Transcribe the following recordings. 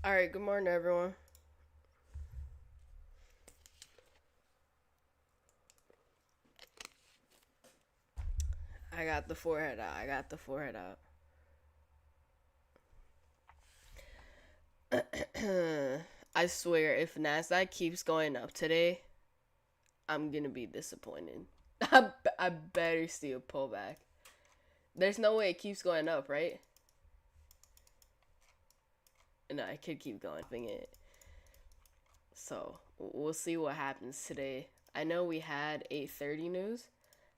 All right, good morning, everyone. I got the forehead out. I got the forehead out. I swear, if Nasdaq keeps going up today, I'm gonna be disappointed. I better see a pullback. There's no way it keeps going up, right? No, I could keep going. It. So we'll see what happens today. I know we had 8:30 news.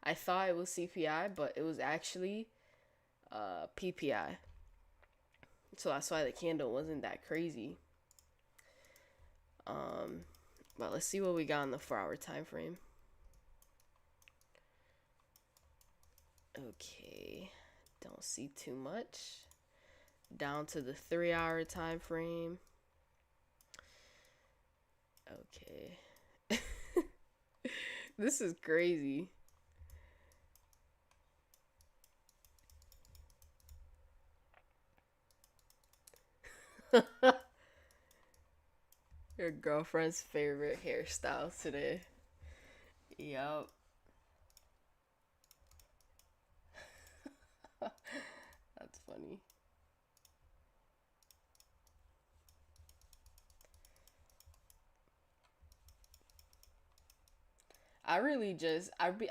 I thought it was CPI, but it was actually PPI. So that's why the candle wasn't that crazy. Um, but let's see what we got in the 4 hour time frame. Okay, don't see too much. Down to the 3 hour time frame. Okay. This is crazy. Your girlfriend's favorite hairstyle today. Yup. That's funny. I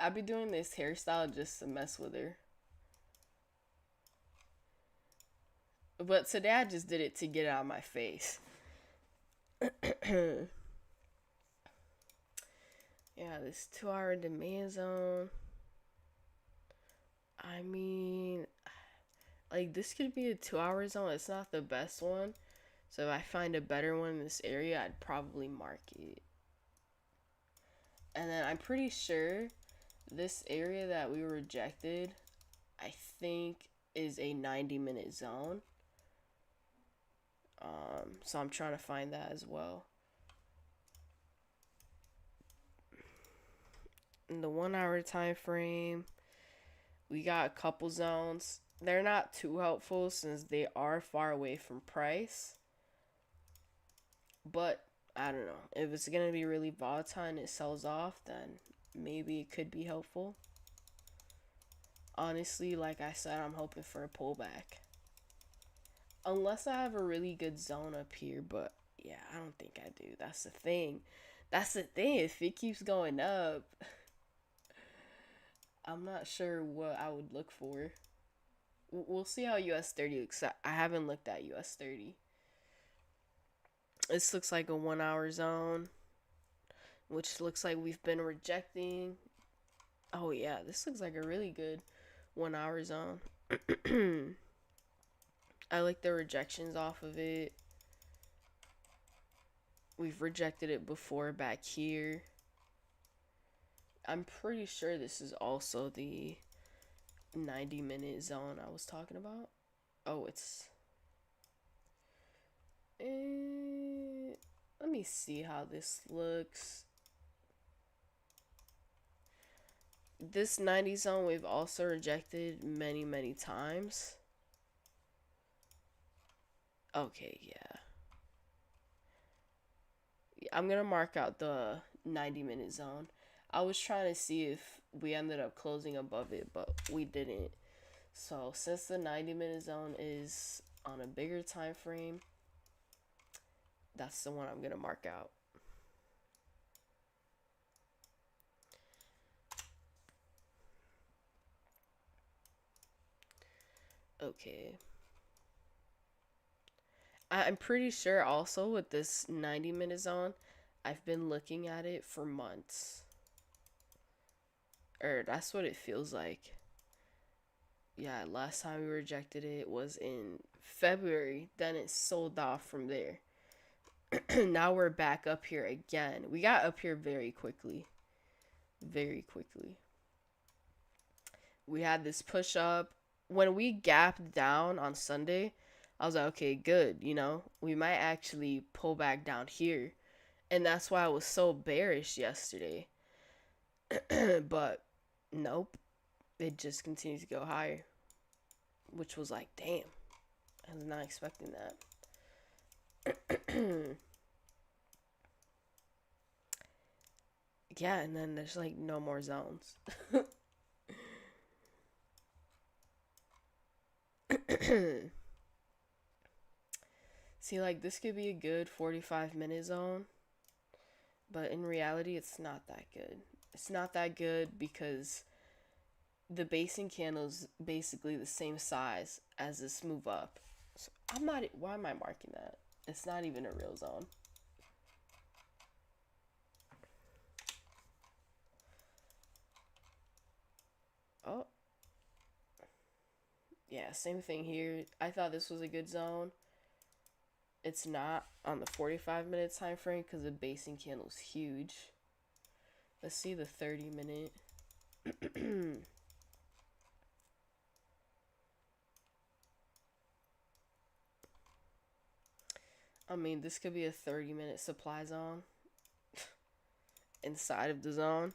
be doing this hairstyle just to mess with her. But today I just did it to get it out of my face. Yeah, this 2 hour demand zone. I mean, like this could be a 2 hour zone. It's not the best one. So if I find a better one in this area, I'd probably mark it. And then I'm pretty sure this area that we rejected, I think, is a 90-minute zone. So I'm trying to find that as well. In the 1 hour time frame, we got a couple zones. They're not too helpful since they are far away from price. But I don't know. If it's gonna be really volatile and it sells off, then maybe it could be helpful. Honestly, like I said, I'm hoping for a pullback. Unless I have a really good zone up here, but yeah, I don't think I do. That's the thing. That's the thing. If it keeps going up, I'm not sure what I would look for. We'll see how US 30 looks. I haven't looked at US 30. This looks like a 1 hour zone, which looks like we've been rejecting. Oh, yeah, this looks like a really good 1 hour zone. I like the rejections off of it. We've rejected it before back here. I'm pretty sure this is also the 90-minute zone I was talking about. Oh, it's. Let me see how this looks. This 90 zone we've also rejected many, many times. Okay, yeah. I'm gonna mark out the 90-minute zone. I was trying to see if we ended up closing above it, but we didn't. So since the 90-minute zone is on a bigger time frame, that's the one I'm gonna mark out. Okay. I'm pretty sure also with this 90-minute zone, I've been looking at it for months. Or that's what it feels like. Yeah, last time we rejected it was in February. Then it sold off from there. Now we're back up here again. We got up here very quickly. Very quickly. We had this push up. When we gapped down on Sunday, I was like, okay, good. We might actually pull back down here. And that's why I was so bearish yesterday. But nope. It just continues to go higher. Which was like, damn. I was not expecting that. Yeah, and then there's like no more zones. See, like this could be a good 45-minute zone, but in reality, it's not that good. It's not that good because the basing candle's basically the same size as this move up. So I'm not. Why am I marking that? It's not even a real zone. Oh, yeah, same thing here. I thought this was a good zone. It's not on the 45-minute time frame because the basing candle's huge. Let's see the 30-minute. I mean, this could be a 30-minute supply zone inside of the zone.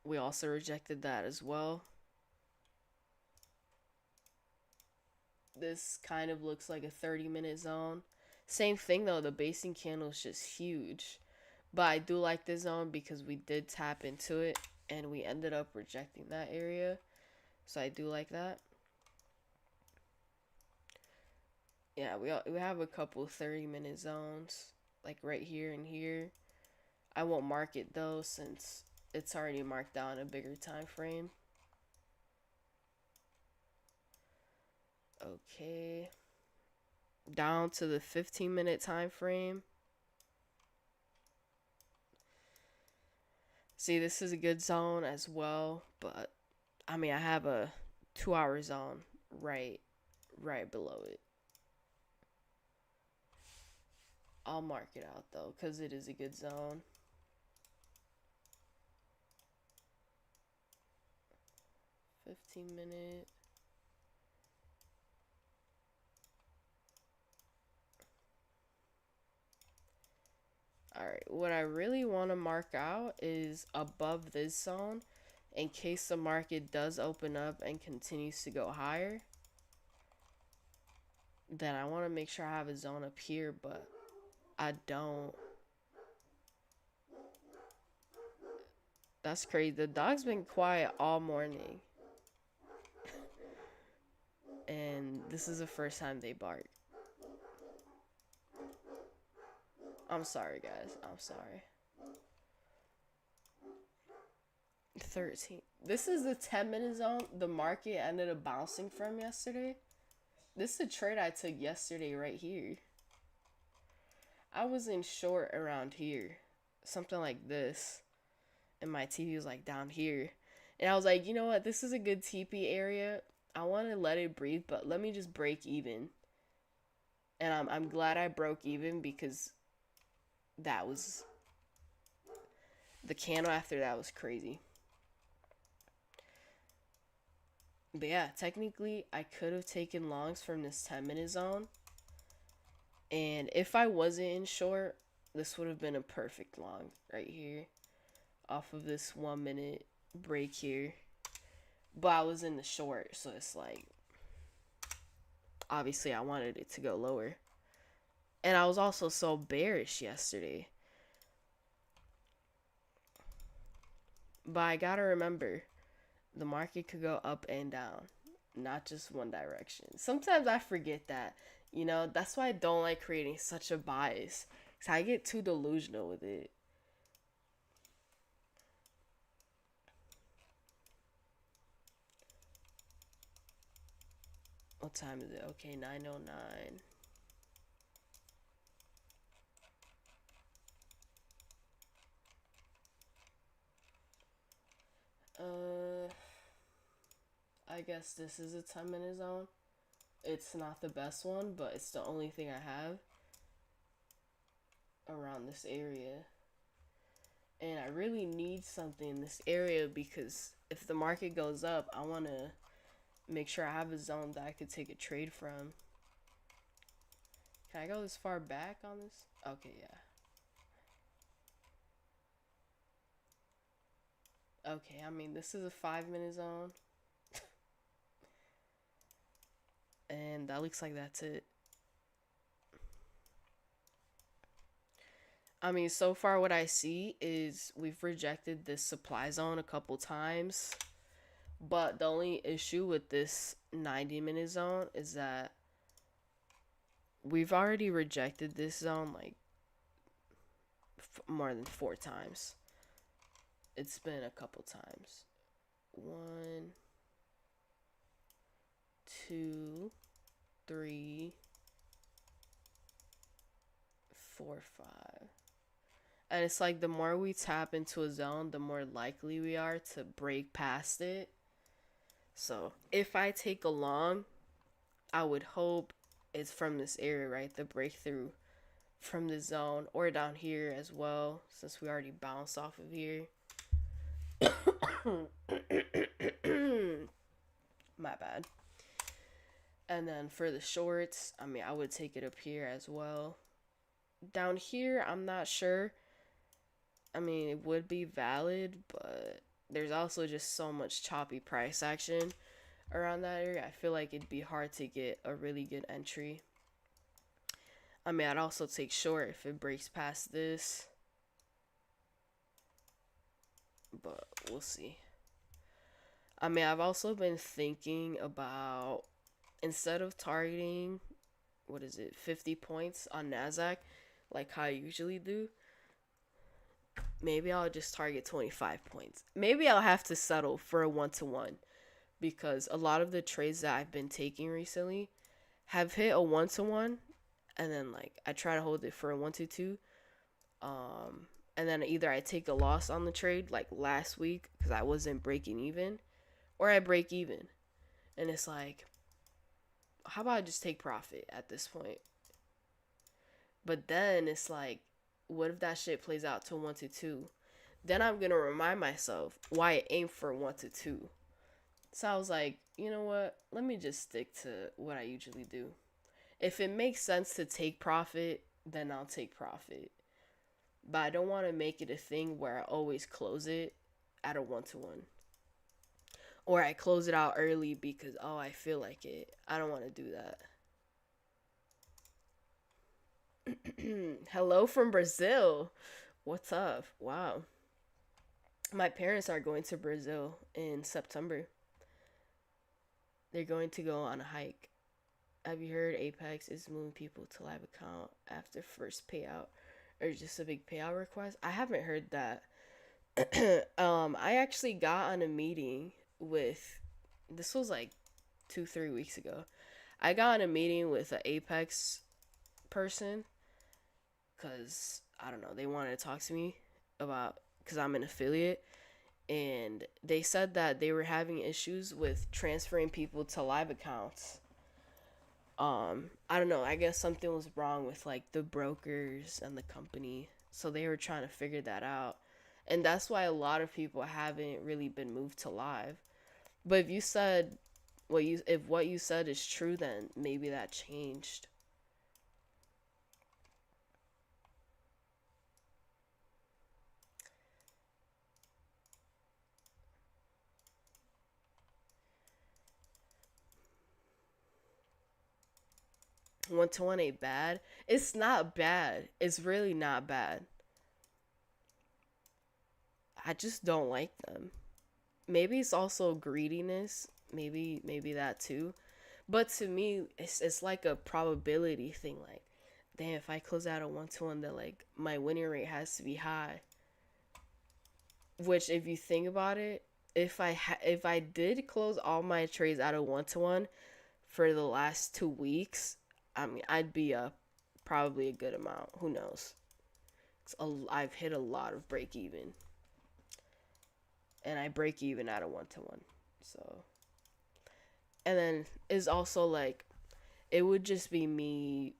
We also rejected that as well. This kind of looks like a 30-minute zone. Same thing though, the basing candle is just huge. But I do like this zone because we did tap into it and we ended up rejecting that area. So I do like that. Yeah, we have a couple 30-minute zones like right here and here. I won't mark it though since it's already marked down a bigger time frame. Okay. Down to the 15-minute time frame. See, this is a good zone as well, but I mean, I have a 2-hour zone right below it. I'll mark it out though cuz it is a good zone. 15-minute. Alright, what I really want to mark out is above this zone in case the market does open up and continues to go higher. Then I want to make sure I have a zone up here, but I don't. That's crazy. The dog's been quiet all morning. And this is the first time they bark. I'm sorry, guys. I'm sorry. 13. This is the 10-minute zone the market ended up bouncing from yesterday. This is a trade I took yesterday right here. I was in short around here. Something like this. And my TV was like down here. And I was like, you know what? This is a good TP area. I want to let it breathe, but let me just break even. And I'm glad I broke even because that was the candle after that was crazy. But yeah, technically I could have taken longs from this 10-minute zone. And if I wasn't in short, this would have been a perfect long right here off of this 1-minute break here. But I was in the short, so it's like obviously I wanted it to go lower. And I was also so bearish yesterday. But I gotta remember, the market could go up and down, not just one direction. Sometimes I forget that. You know, that's why I don't like creating such a bias. Because I get too delusional with it. What time is it? Okay, 9:09. I guess this is a 10-minute zone. It's not the best one, but it's the only thing I have around this area. And I really need something in this area because if the market goes up, I want to make sure I have a zone that I could take a trade from. Can I go this far back on this? Okay, yeah. Okay, I mean, this is a 5-minute zone. And that looks like that's it. I mean, so far what I see is we've rejected this supply zone a couple times, but the only issue with this 90-minute zone is that we've already rejected this zone like more than 4 times. It's been a couple times. One, two, three, four, five. And it's like the more we tap into a zone, the more likely we are to break past it. So if I take a long, I would hope it's from this area, right? The breakthrough from the zone or down here as well, since we already bounced off of here. My bad. And then for the shorts, I mean, I would take it up here as well. Down here, I'm not sure. I mean, it would be valid, but there's also just so much choppy price action around that area. I feel like it'd be hard to get a really good entry. I mean, I'd also take short if it breaks past this, but we'll see. I mean, I've also been thinking about, instead of targeting, what is it, 50 points on NASDAQ, like how I usually do, maybe I'll just target 25 points. Maybe I'll have to settle for a 1-to-1 because a lot of the trades that I've been taking recently have hit a 1-to-1 and then like I try to hold it for a 1-to-2. And then either I take a loss on the trade like last week because I wasn't breaking even, or I break even. And it's like, how about I just take profit at this point? But then it's like, what if that shit plays out to 1-to-2? Then I'm gonna remind myself why I aim for 1-to-2. So I was like, you know what? Let me just stick to what I usually do. If it makes sense to take profit, then I'll take profit. But I don't want to make it a thing where I always close it at a 1-to-1. Or I close it out early because, oh, I feel like it. I don't want to do that. Hello from Brazil. What's up? Wow. My parents are going to Brazil in September. They're going to go on a hike. Have you heard Apex is moving people to live account after first payout or just a big payout request? I haven't heard that. I actually got on a meeting with, this was like 2-3 weeks ago. I got on a meeting with an Apex person because I don't know, they wanted to talk to me about, because I'm an affiliate, and they said that they were having issues with transferring people to live accounts. I don't know, I guess something was wrong with like the brokers and the company, so they were trying to figure that out, and that's why a lot of people haven't really been moved to live. But if you said what you said is true, then maybe that changed. 1-to-1 ain't bad. It's not bad. It's really not bad. I just don't like them. Maybe it's also greediness. Maybe that too. But to me, it's like a probability thing. Like, damn, if I close out a 1-to-1, then like my winning rate has to be high. Which, if you think about it, if I did close all my trades out of 1-to-1 for the last 2 weeks, I mean, I'd be up probably a good amount. Who knows? I've hit a lot of break even, and I break even at a 1-to-1. So, and then is also like, it would just be me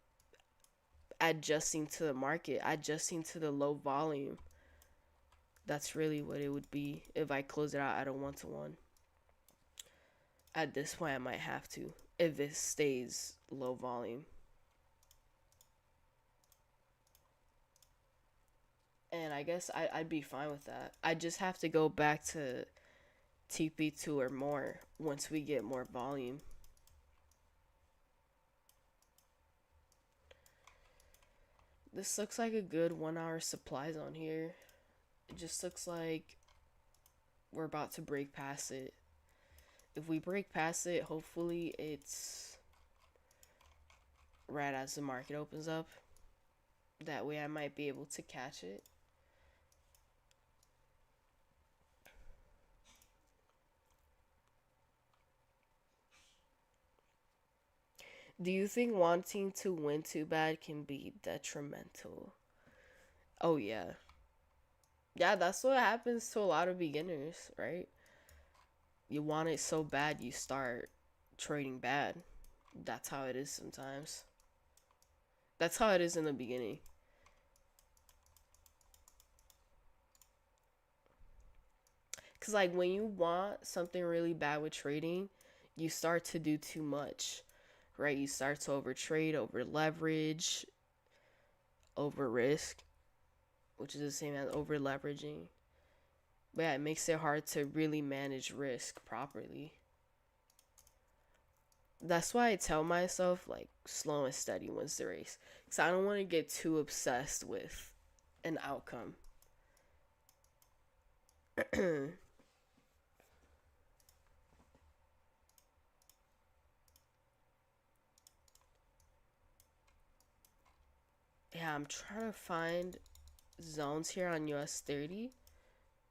adjusting to the market, adjusting to the low volume. That's really what it would be if I close it out at a 1-to-1. At this point, I might have to if it stays low volume. And I guess I'd be fine with that. I just have to go back to TP2 or more once we get more volume. This looks like a good 1 hour supplies on here. It just looks like we're about to break past it. If we break past it, hopefully it's right as the market opens up. That way I might be able to catch it. Do you think wanting to win too bad can be detrimental? Oh, yeah. Yeah, that's what happens to a lot of beginners, right? You want it so bad, you start trading bad. That's how it is sometimes. That's how it is in the beginning. Because, like, when you want something really bad with trading, you start to do too much, right? You start to over trade, over leverage, over risk, which is the same as over leveraging. But yeah, it makes it hard to really manage risk properly. That's why I tell myself, like, slow and steady wins the race. Because I don't want to get too obsessed with an outcome. Yeah, I'm trying to find zones here on US 30,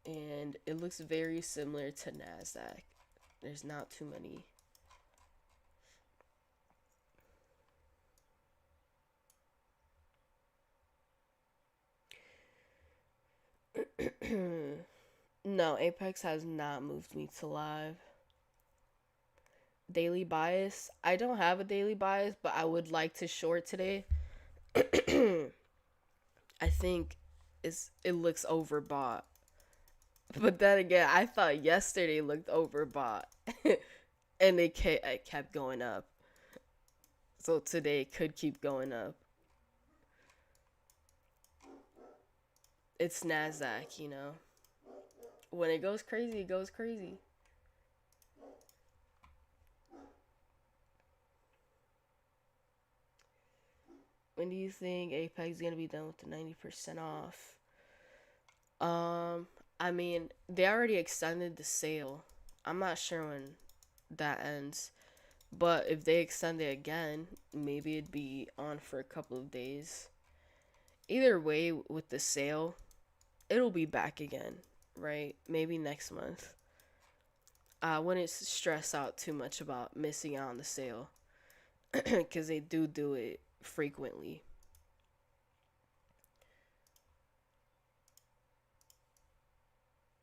and it looks very similar to NASDAQ. There's not too many. No, Apex has not moved me to live. Daily bias. I don't have a daily bias, but I would like to short today. I think it looks overbought. But then again, I thought yesterday looked overbought. And it kept going up. So today it could keep going up. It's NASDAQ, you know. When it goes crazy, it goes crazy. When do you think Apex is gonna be done with the 90% off? I mean, they already extended the sale. I'm not sure when that ends, but if they extend it again, maybe it'd be on for a couple of days. Either way, with the sale, it'll be back again, right? Maybe next month. I wouldn't stress out too much about missing out on the sale because they do it frequently.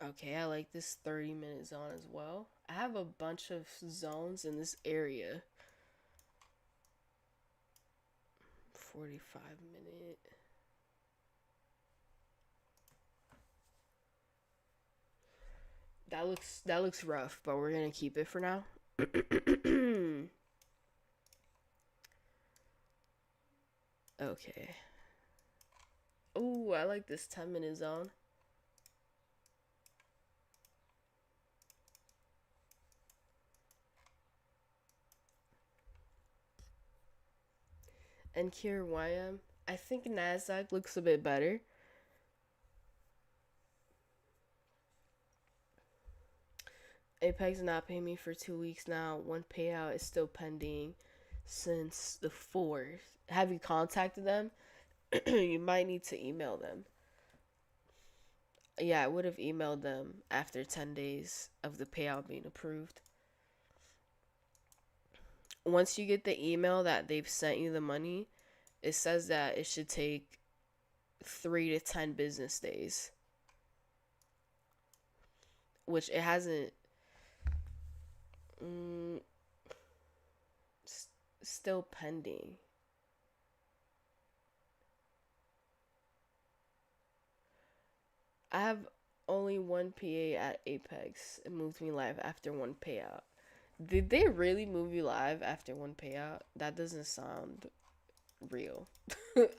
Okay, I like this 30-minute zone as well. I have a bunch of zones in this area. 45-minute. That looks rough, but we're gonna keep it for now. Okay. Oh, I like this 10-minute zone. And here YM. I think Nasdaq looks a bit better. Apex not paying me for 2 weeks now. One payout is still pending since the 4th. Have you contacted them? You might need to email them. Yeah, I would have emailed them after 10 days of the payout being approved. Once you get the email that they've sent you the money, it says that it should take 3 to 10 business days, which it hasn't. Mm, Still pending. I have only one PA at Apex. It moved me live after one payout. Did they really move you live after one payout? That doesn't sound real.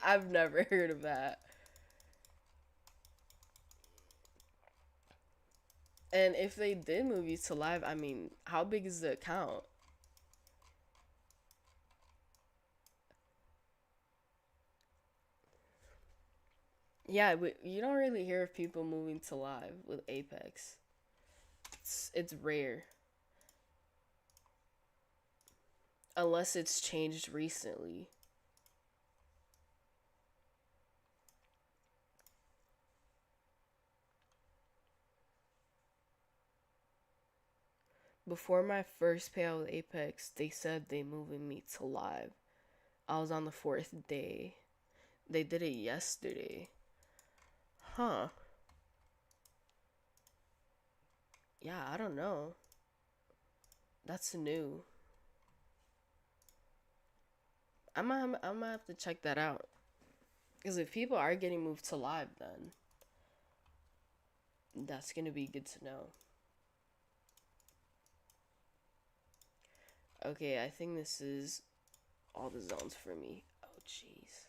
I've never heard of that. And if they did move you to live, I mean, how big is the account? Yeah, but you don't really hear of people moving to live with Apex. It's rare unless it's changed recently. Before my first payout with Apex, they said they moving me to live. I was on the fourth day. They did it yesterday. Huh. Yeah, I don't know. That's new. I might have to check that out. Because if people are getting moved to live, then that's gonna be good to know. Okay, I think this is all the zones for me. Oh, jeez.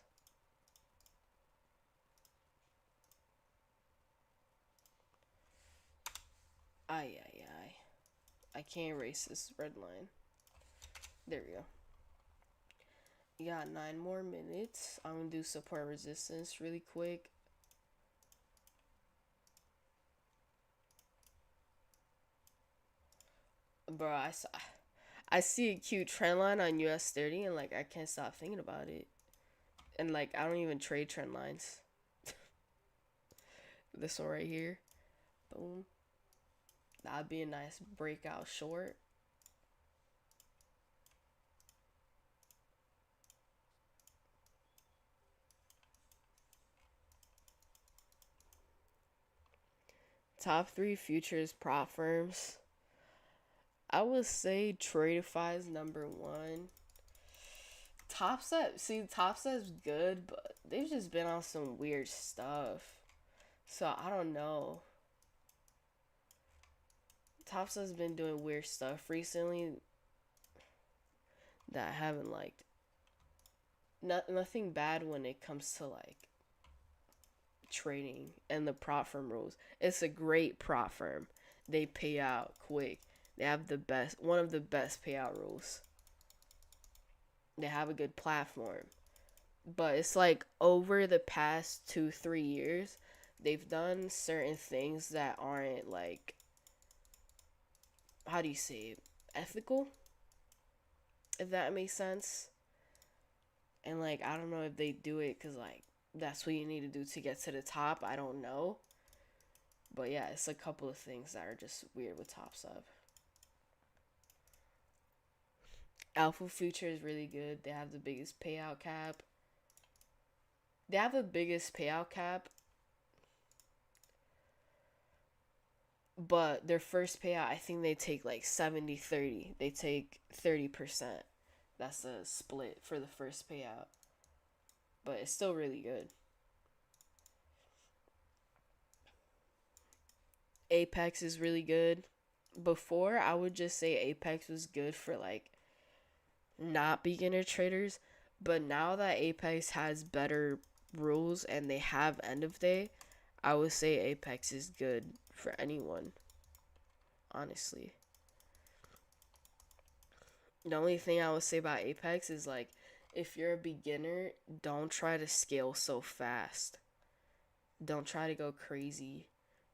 Ay, ay, ay. I can't erase this red line. There we go. You got 9 more minutes. I'm gonna do support resistance really quick. Bro, I see a cute trend line on US 30 and like I can't stop thinking about it. And like I don't even trade trend lines. This one right here. Boom. That'd be a nice breakout short. Top 3 futures prop firms. I would say Tradeify is number one. Top Step's good, but they've just been on some weird stuff. So I don't know. Top Step's been doing weird stuff recently that I haven't liked. Nothing bad when it comes to like trading and the prop firm rules. It's a great prop firm. They pay out quick. They have one of the best payout rules. They have a good platform. But it's like over the past 2, 3 years, they've done certain things that aren't like, how do you say it, ethical, if that makes sense. And like, I don't know if they do it because like that's what you need to do to get to the top. I don't know. But yeah, it's a couple of things that are just weird with Top Step. Alpha Future is really good. They have the biggest payout cap. They have the biggest payout cap, but their first payout, I think they take like 70-30. They take 30%. That's a split for the first payout. But it's still really good. Apex is really good. Before, I would just say Apex was good for like not beginner traders, but now that Apex has better rules and they have end of day, I would say Apex is good for anyone, honestly. The only thing I would say about Apex is like if you're a beginner, don't try to scale so fast. Don't try to go crazy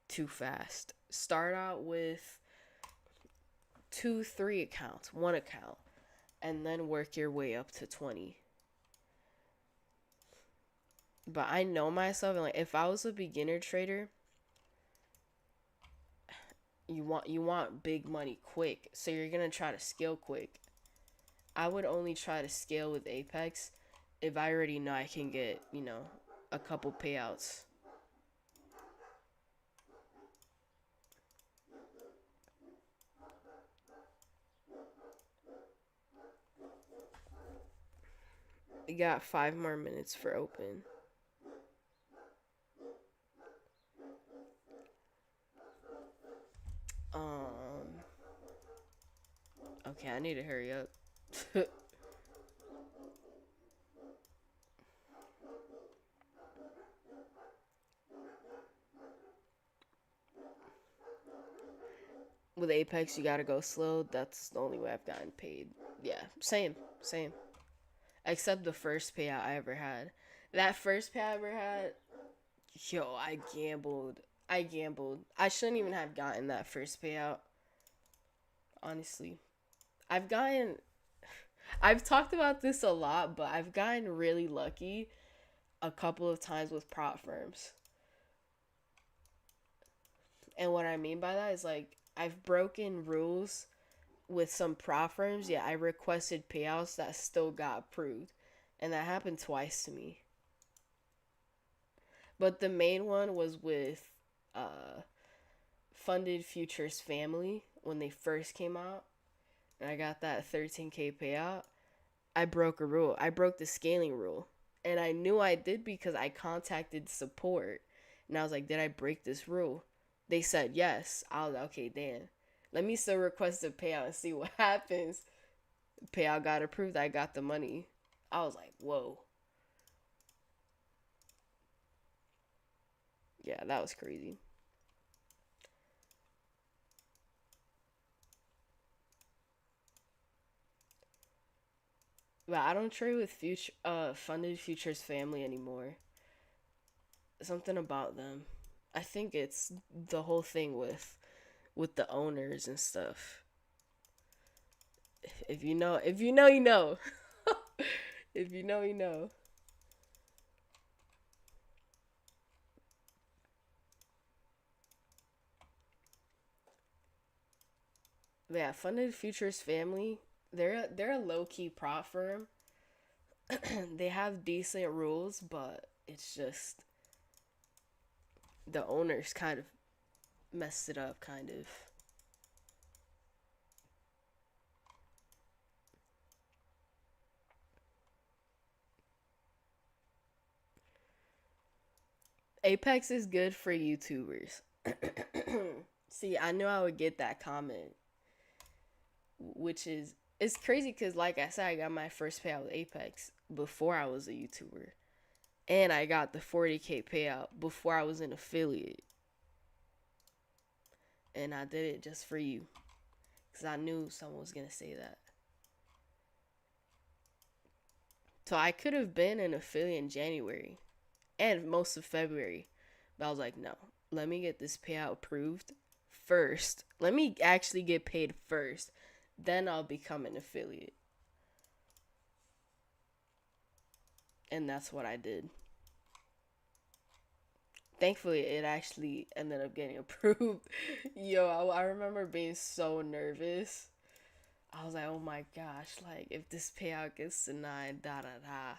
too fast. Start out with 2, 3 accounts, one account, and then work your way up to 20. But I know myself, and like if I was a beginner trader, you want big money quick, so you're gonna try to scale quick. I would only try to scale with Apex if I already know I can get, a couple payouts. You got 5 more minutes for open. Um. Okay, I need to hurry up. With Apex, you gotta go slow. That's the only way I've gotten paid. Yeah, same. Except the first payout I ever had. That first payout I ever had, Yo, I gambled. I gambled. I shouldn't even have gotten that first payout, honestly. I've gotten I've talked about this a lot, but I've gotten really lucky a couple of times with prop firms. And what I mean by that is like I've broken rules with some prop firms. Yeah, I requested payouts that still got approved. And that happened twice to me. But the main one was with uh Funded Futures Family when they first came out. And I got that 13K payout. I broke a rule. I broke the scaling rule. And I knew I did because I contacted support. And I was like, did I break this rule? They said yes. I was like, okay, damn. Let me still request a payout and see what happens. Payout got approved. I got the money. I was like, whoa. Yeah, that was crazy. But I don't trade with Funded Futures Family anymore. Something about them. I think it's the whole thing with the owners and stuff. If you know, you know. If you know, you know. But yeah, Funded Futures Family. They're a low key prop firm. They have decent rules, but it's just the owners kind of messed it up, kind of. Apex is good for YouTubers. See, I knew I would get that comment, which is it's crazy because, like I said, I got my first payout with Apex before I was a YouTuber, and I got the 40K payout before I was an affiliate, and I did it just for you because I knew someone was gonna say that. So I could have been an affiliate in January and most of February, but I was like, no, let me get this payout approved first. Let me actually get paid first, then I'll become an affiliate. And that's what I did. Thankfully, it actually ended up getting approved. Yo, I remember being so nervous. I was like, oh my gosh, like if this payout gets denied, da da da.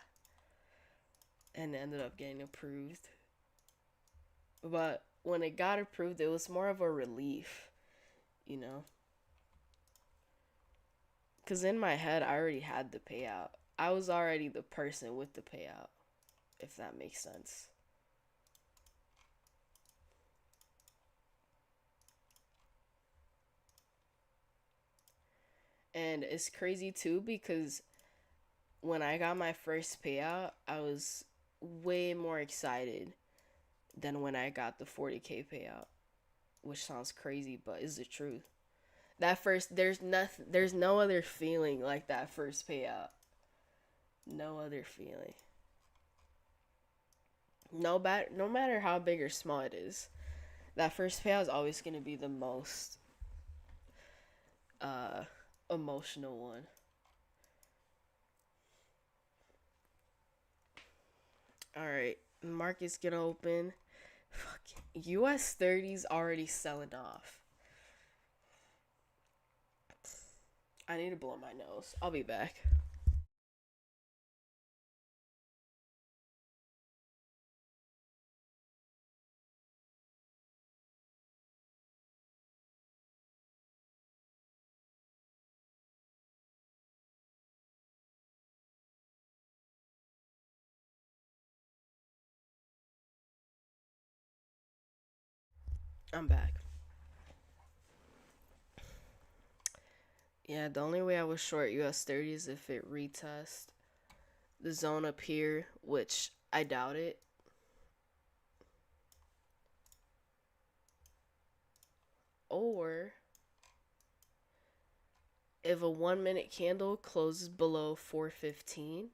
And it ended up getting approved. But when it got approved, it was more of a relief, you know? Because in my head, I already had the payout. I was already the person with the payout, if that makes sense. And it's crazy too because when I got my first payout, I was way more excited than when I got the 40K payout, which sounds crazy, but is the truth. That first, there's no other feeling like that first payout. No other feeling. No matter how big or small it is, that first payout is always gonna be the most uh emotional one. All right, market's gonna open. Fuck, US 30's already selling off. I need to blow my nose. I'll be back. I'm back. Yeah, the only way I was short US 30 is if it retest the zone up here, which I doubt it. Or if a 1 minute candle closes below 415,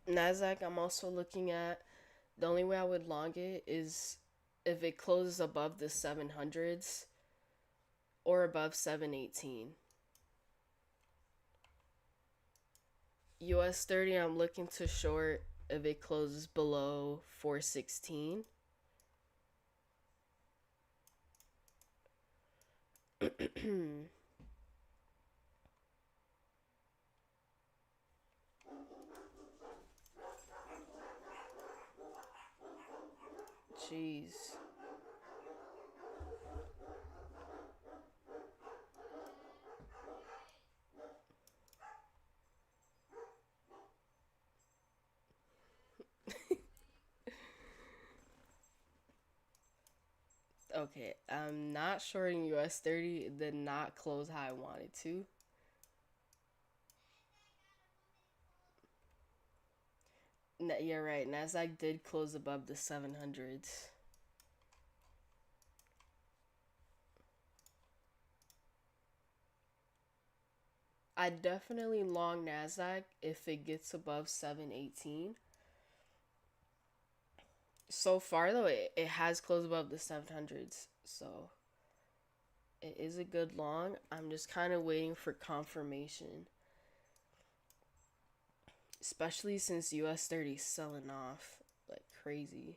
Nasdaq, I'm also looking at. The only way I would long it is if it closes above the 700s or above 718. US 30, I'm looking to short if it closes below 416. Jeez. Okay, I'm not shorting US 30. It did not close how I wanted to. You're right. Nasdaq did close above the 700s. I definitely long Nasdaq if it gets above 718. So far though, it has closed above the 700s. So it is a good long. I'm just kind of waiting for confirmation. Especially since US 30 is selling off like crazy.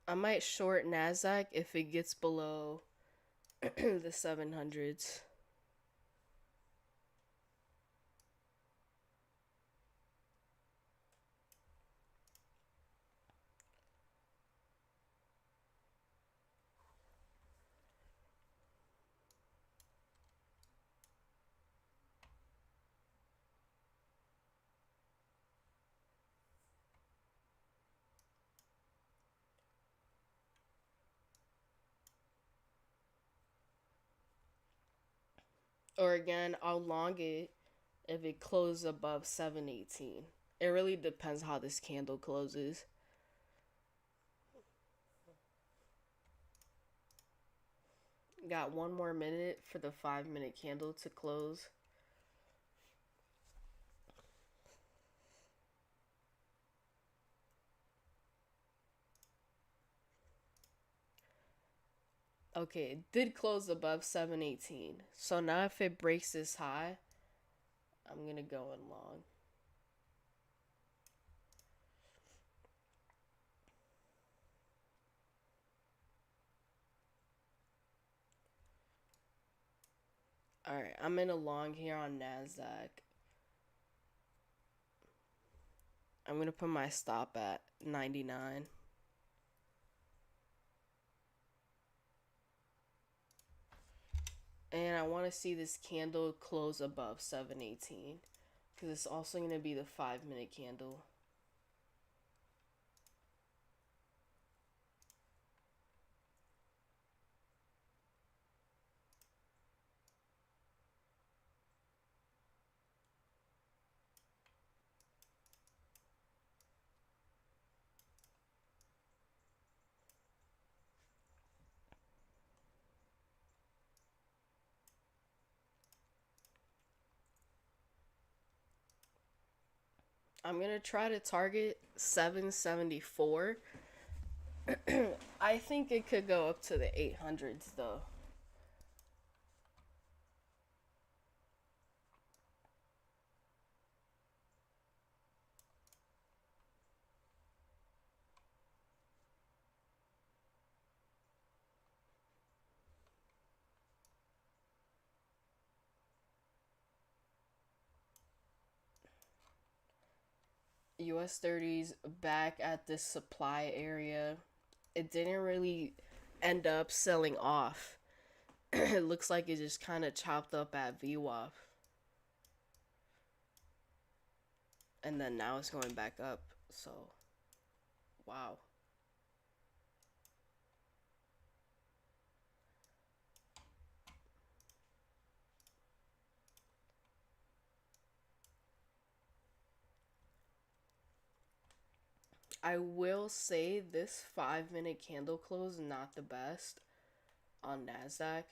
I might short Nasdaq if it gets below the 700s. Or again, I'll long it if it closes above 718. It really depends how this candle closes. Got one more minute for the 5 minute candle to close. Okay, it did close above 718. So now if it breaks this high, I'm gonna go in long. Alright, I'm in a long here on NASDAQ. I'm gonna put my stop at 99. And I want to see this candle close above 718. Because it's also going to be the 5 minute candle. I'm going to try to target 774. I think it could go up to the 800s though. US 30s back at this supply area. It didn't really end up selling off. It looks like it just kind of chopped up at VWAP. And then now it's going back up. So, wow. I will say this 5 minute candle close not the best on Nasdaq.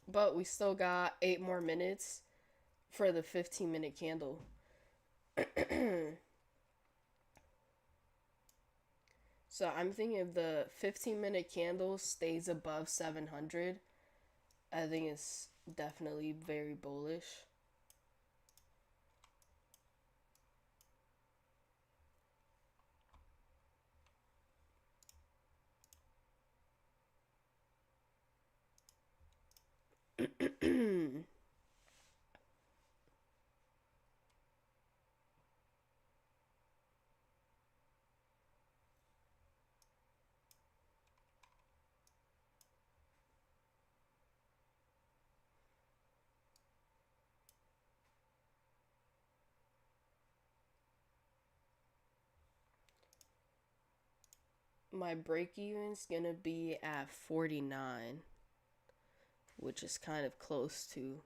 But we still got 8 more minutes for the 15 minute candle. So I'm thinking if the 15 minute candle stays above 700, I think it's definitely very bullish. My break even's gonna be at 49, which is kind of close to.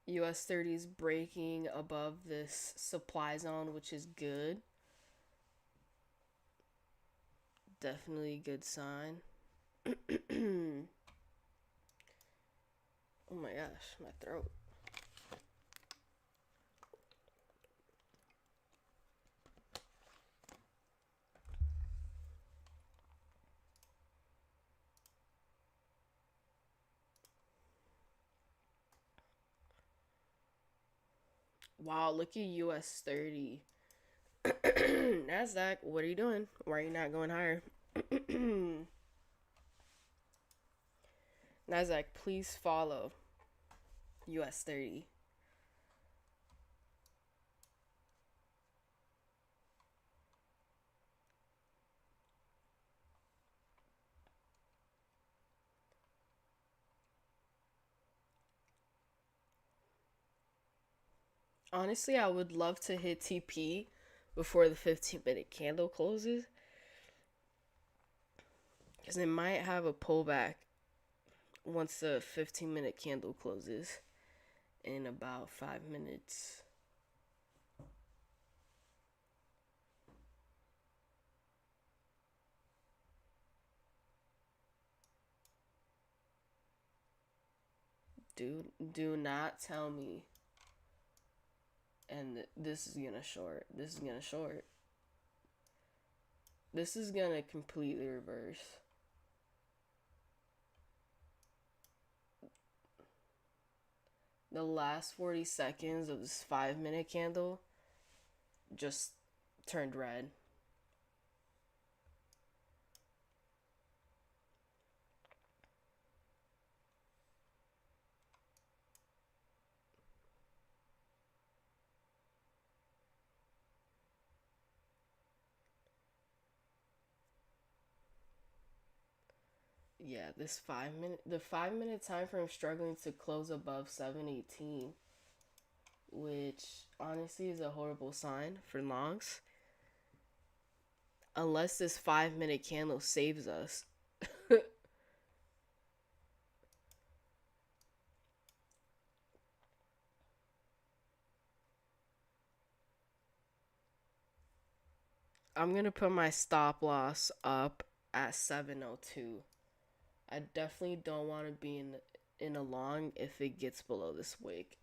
US 30 is breaking above this supply zone, which is good. Definitely a good sign. Oh my gosh, my throat. Wow, look at US 30. NASDAQ, what are you doing? Why are you not going higher? NASDAQ, please follow US 30. Honestly, I would love to hit TP before the 15 minute candle closes, because it might have a pullback once the 15 minute candle closes in about 5 minutes. Do not tell me. And this is gonna short. This is gonna short. This is gonna completely reverse. The last 40 seconds of this 5 minute candle just turned red. Yeah, the 5 minute time frame struggling to close above 718, which honestly is a horrible sign for longs. Unless this 5 minute candle saves us. I'm gonna put my stop loss up at 702. I definitely don't want to be in a long if it gets below this wick.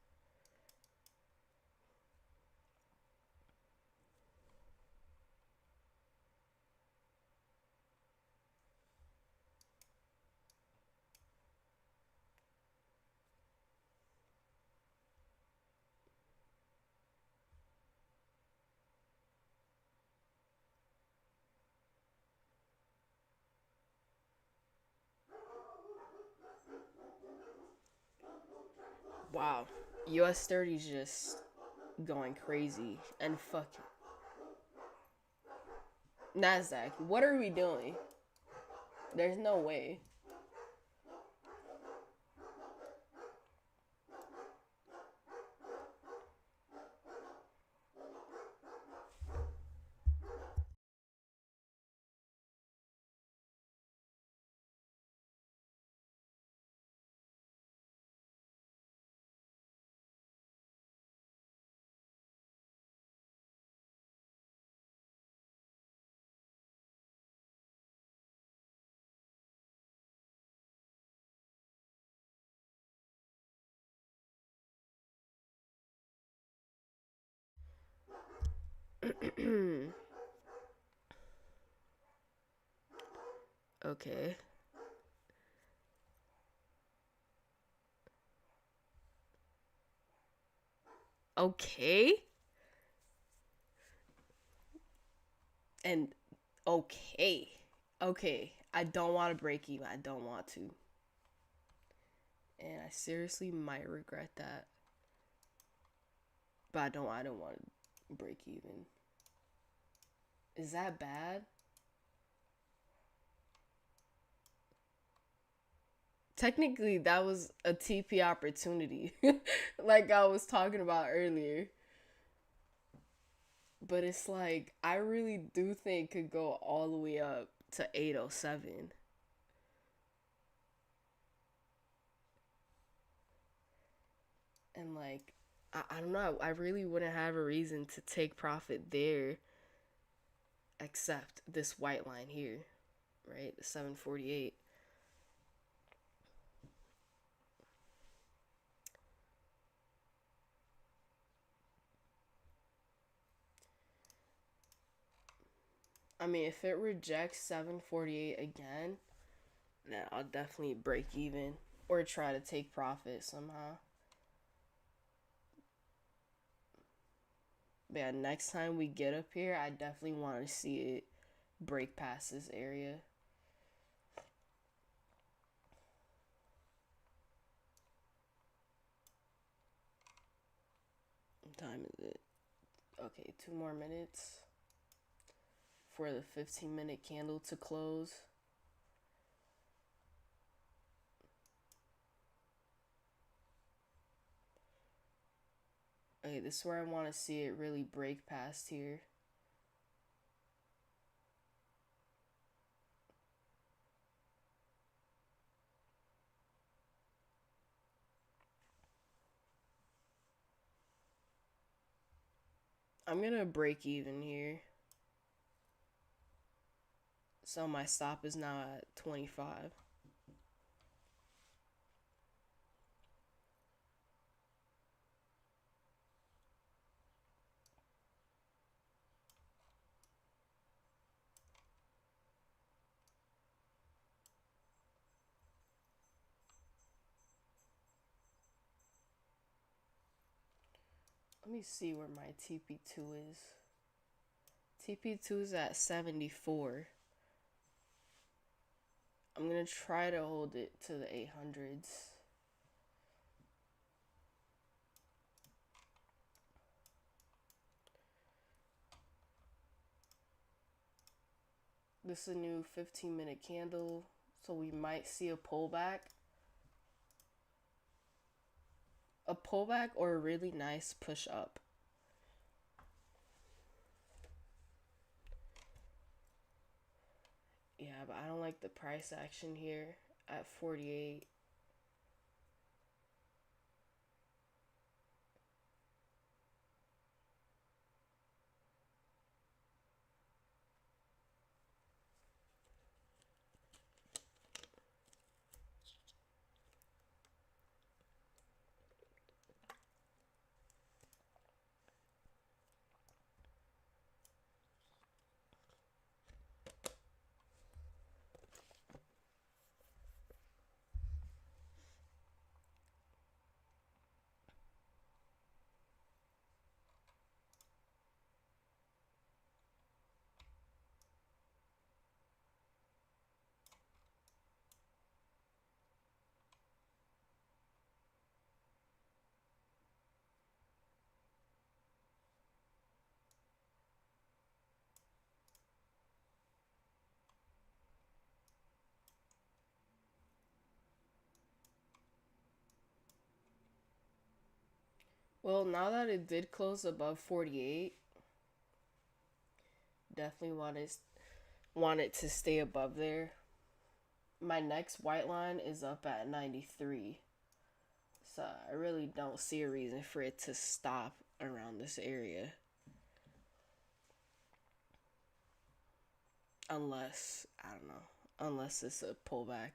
Wow, US 30 is just going crazy and fucking Nasdaq. What are we doing? There's no way. Okay. Okay. And okay. Okay. I don't want to break even. I don't want to. And I seriously might regret that. But I don't want to break even. Is that bad? Technically that was a TP opportunity. Like I was talking about earlier. But it's like I really do think could go all the way up to 807. And like I don't know, I really wouldn't have a reason to take profit there except this white line here, right? The 748. I mean, if it rejects 748 again, then I'll definitely break even or try to take profit somehow. But yeah, next time we get up here, I definitely want to see it break past this area. What time is it? Okay, 2 more minutes for the 15-minute candle to close. Okay, this is where I want to see it really break past here. I'm gonna break even here. So my stop is now at 25. Let me see where my TP2 is. TP2 is at 74. I'm gonna try to hold it to the 800s. This is a new 15-minute candle, so we might see a pullback. A pullback or a really nice push up. Yeah, but I don't like the price action here at 48. Well, now that it did close above 48, definitely want it to stay above there. My next white line is up at 93. So I really don't see a reason for it to stop around this area. Unless, I don't know, unless it's a pullback.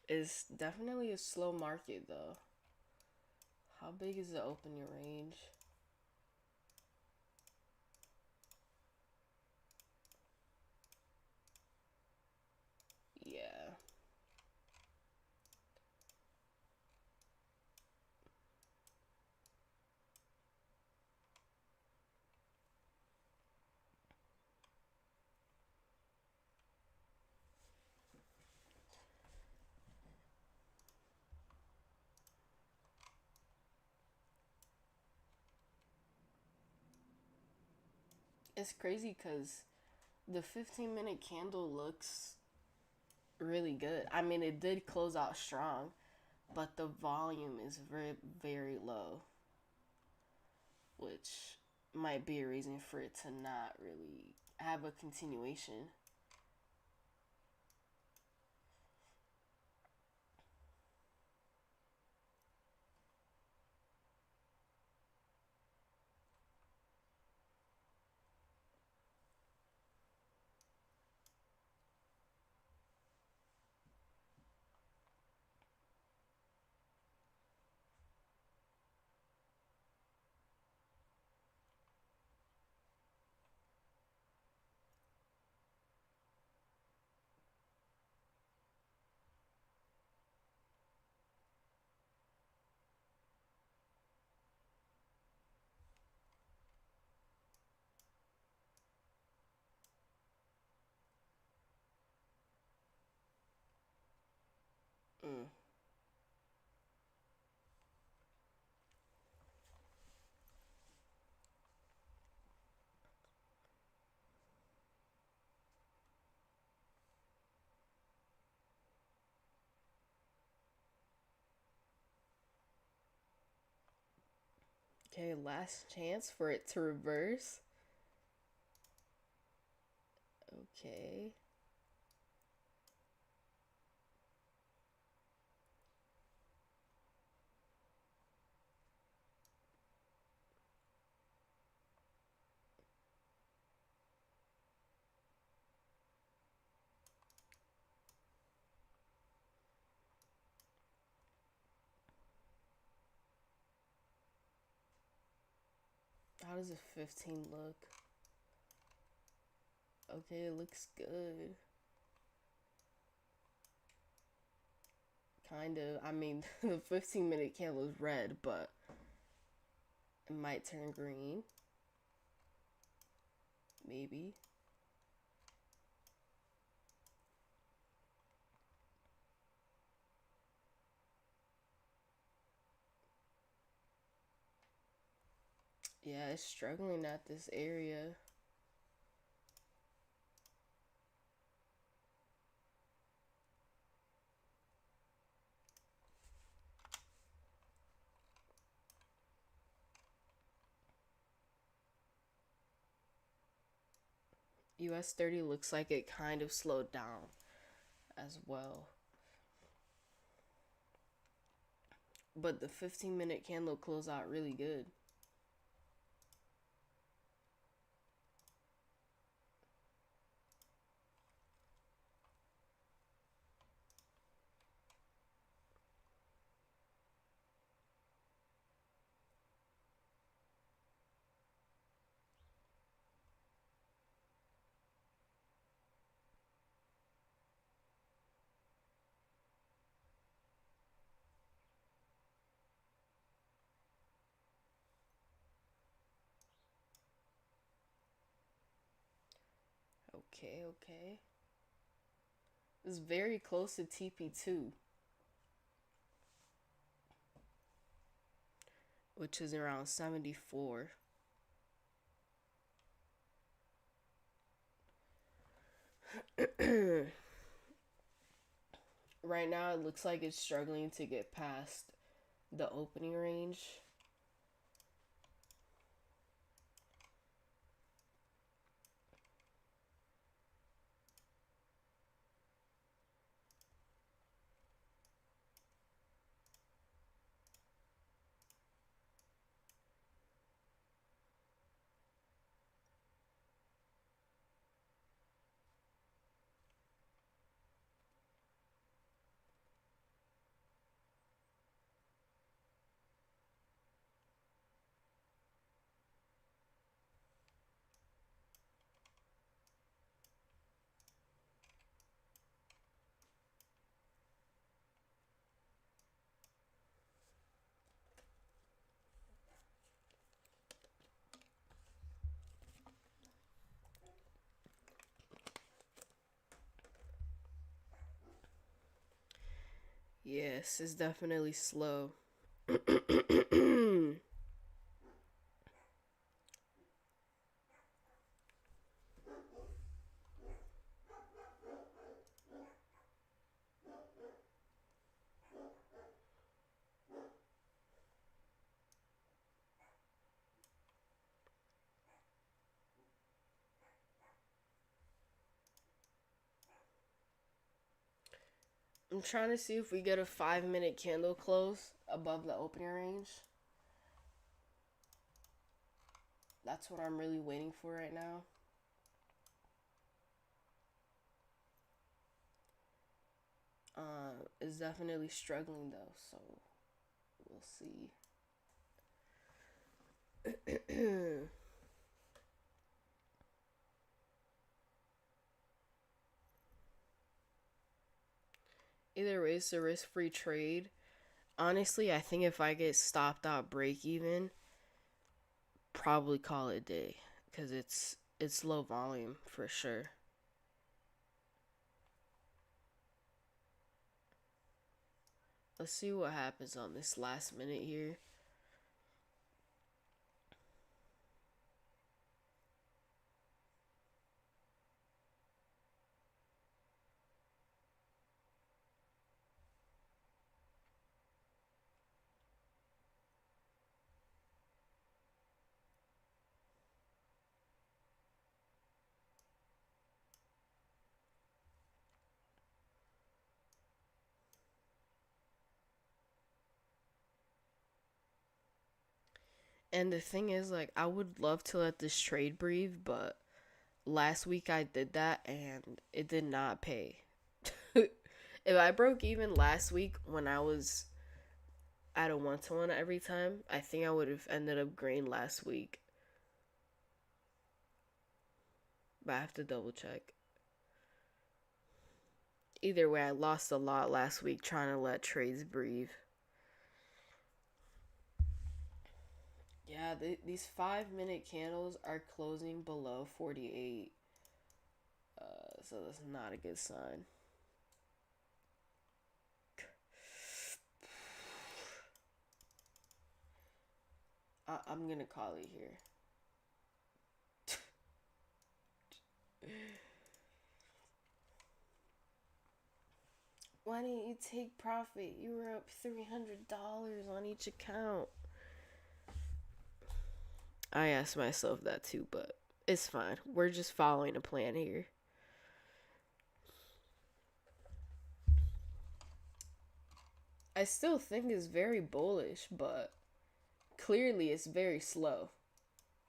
It's definitely a slow market though. How big is the opening range? Yeah. It's crazy because the 15-minute candle looks really good. I mean, it did close out strong, but the volume is very, very low, which might be a reason for it to not really have a continuation. Mm. Okay, last chance for it to reverse. Okay. How does a 15 look? Okay, it looks good. Kind of. I mean, the 15-minute candle is red, but it might turn green. Maybe. Yeah, it's struggling at this area. US 30 looks like it kind of slowed down as well. But the 15-minute candle closed out really good. Okay, okay. It's very close to TP2, which is around 74. Right now, it looks like it's struggling to get past the opening range. Yes, it's definitely slow. I'm trying to see if we get a 5 minute candle close above the opening range. That's what I'm really waiting for right now. Is definitely struggling though, so we'll see. Either way, it's a risk-free trade. Honestly, I think if I get stopped out break even, probably call it a day because it's low volume for sure. Let's see what happens on this last minute here. And the thing is, like, I would love to let this trade breathe, but last week I did that and it did not pay. If I broke even last week when I was at a 1-to-1 every time, I think I would have ended up green last week. But I have to double check. Either way, I lost a lot last week trying to let trades breathe. Yeah, these 5 minute candles are closing below 48. So that's not a good sign. I'm gonna call it here. Why didn't you take profit? You were up $300 on each account. I asked myself that too, but it's fine. We're just following a plan here. I still think it's very bullish, but clearly it's very slow.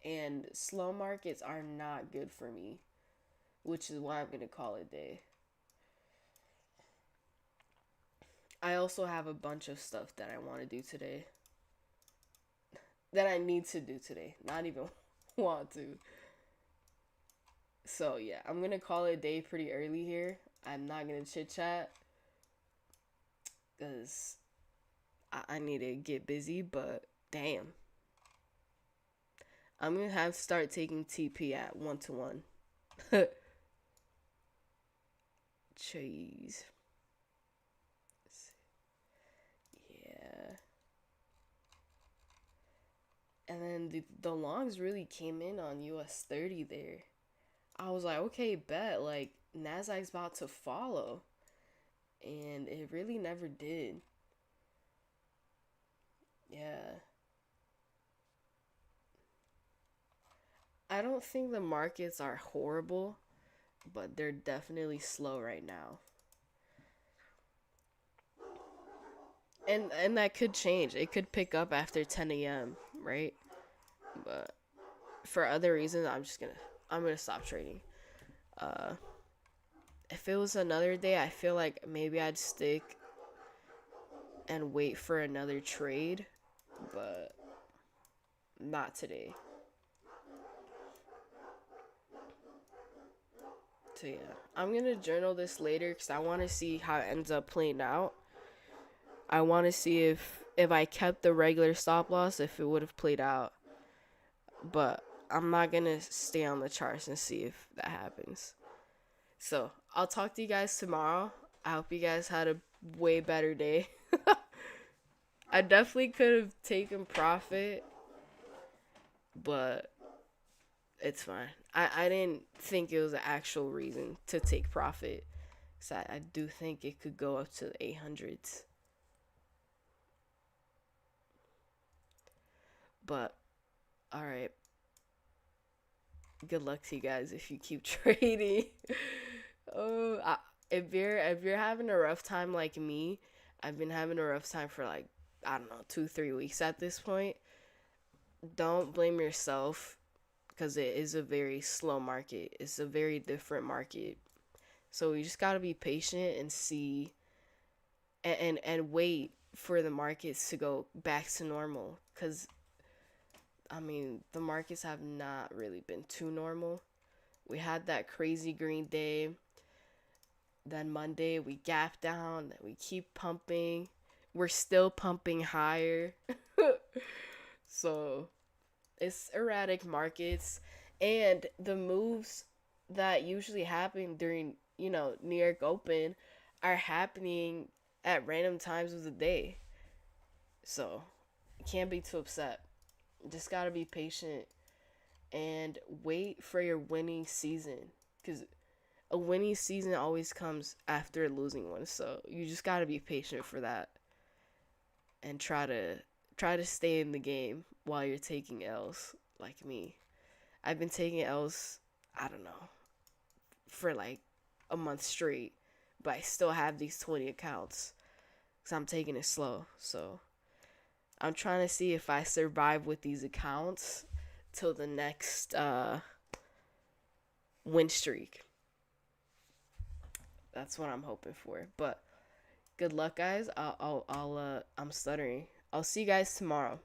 And slow markets are not good for me, which is why I'm going to call it a day. I also have a bunch of stuff that I want to do today. That I need to do today. Not even want to. So, yeah, I'm going to call it a day pretty early here. I'm not going to chit chat. Because I need to get busy, but damn. I'm going to have to start taking TP at 1-to-1. Jeez. Yeah. And then the longs really came in on US 30 there. I was like, okay, bet. Like, Nasdaq's about to follow. And it really never did. Yeah. I don't think the markets are horrible, but they're definitely slow right now. And that could change. It could pick up after 10 a.m., right? But for other reasons, I'm gonna stop trading. Uh, if it was another day, I feel like maybe I'd stick and wait for another trade, but not today. So yeah, I'm gonna journal this later because I want to see how it ends up playing out. I want to see if I kept the regular stop loss, if it would have played out. But I'm not gonna stay on the charts and see if that happens. So I'll talk to you guys tomorrow. I hope you guys had a way better day. I definitely could have taken profit, but it's fine. I didn't think it was an actual reason to take profit. So I do think it could go up to the 800s. But, alright. Good luck to you guys if you keep trading. oh, I, if you're having a rough time like me, I've been having a rough time for like, I don't know, 2-3 weeks at this point. Don't blame yourself because it is a very slow market. It's a very different market. So we just gotta be patient and see and wait for the markets to go back to normal. Cause I mean the markets have not really been too normal. We had that crazy green day. Then Monday we gap down. Then we keep pumping. We're still pumping higher. So it's erratic markets, and the moves that usually happen during New York Open are happening at random times of the day. So you can't be too upset. Just gotta be patient and wait for your winning season, because a winning season always comes after a losing one. So you just gotta be patient for that and try to stay in the game while you're taking L's like me. I've been taking L's, I don't know, for like a month straight, but I still have these 20 accounts because I'm taking it slow. So I'm trying to see if I survive with these accounts till the next win streak. That's what I'm hoping for. But good luck, guys. I'm stuttering. I'll see you guys tomorrow.